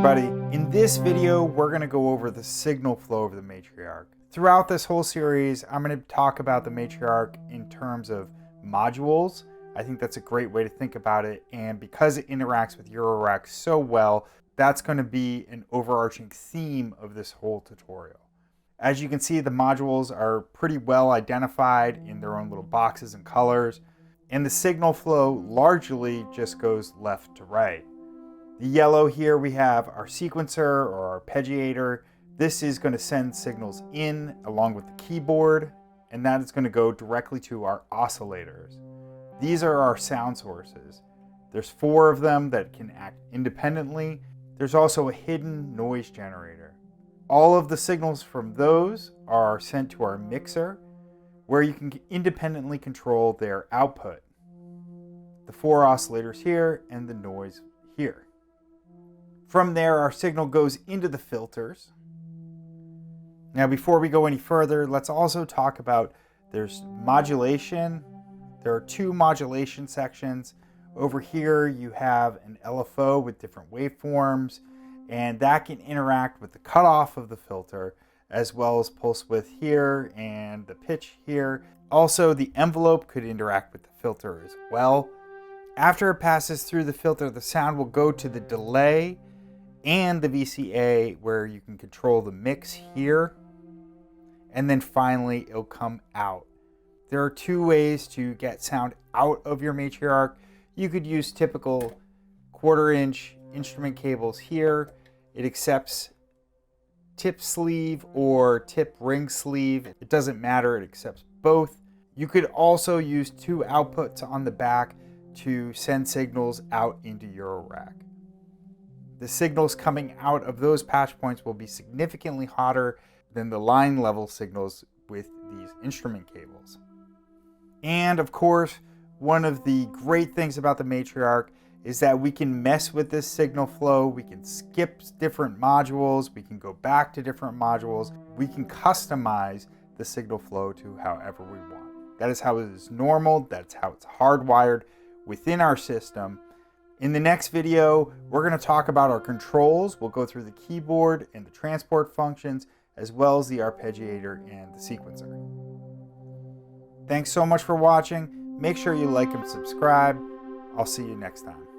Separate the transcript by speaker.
Speaker 1: everybody. In this video, we're going to go over the signal flow of the Matriarch. Throughout this whole series, I'm going to talk about the Matriarch in terms of modules. I think that's a great way to think about it, and because it interacts with Eurorack so well, that's going to be an overarching theme of this whole tutorial. As you can see, the modules are pretty well identified in their own little boxes and colors, and the signal flow largely just goes left to right. The yellow here, we have our sequencer or arpeggiator. This is going to send signals in along with the keyboard, and that is going to go directly to our oscillators. These are our sound sources. There's 4 of them that can act independently. There's also a hidden noise generator. All of the signals from those are sent to our mixer, where you can independently control their output. The 4 oscillators here and the noise here. From there, our signal goes into the filters. Now, before we go any further, let's also talk about there's modulation. There are 2 modulation sections. Over here, you have an LFO with different waveforms, and that can interact with the cutoff of the filter, as well as pulse width here and the pitch here. Also, the envelope could interact with the filter as well. After it passes through the filter, the sound will go to the delay and the VCA, where you can control the mix here, and then finally it'll come out. There are 2 ways to get sound out of your Matriarch. You could use typical 1/4-inch instrument cables here. It accepts tip sleeve or tip ring sleeve. It doesn't matter, it accepts both. You could also use 2 outputs on the back to send signals out into Eurorack. The signals coming out of those patch points will be significantly hotter than the line level signals with these instrument cables. And of course, one of the great things about the Matriarch is that we can mess with this signal flow. We can skip different modules. We can go back to different modules. We can customize the signal flow to however we want. That is how it is normal. That's how it's hardwired within our system. In the next video, we're going to talk about our controls. We'll go through the keyboard and the transport functions, as well as the arpeggiator and the sequencer. Thanks so much for watching. Make sure you like and subscribe. I'll see you next time.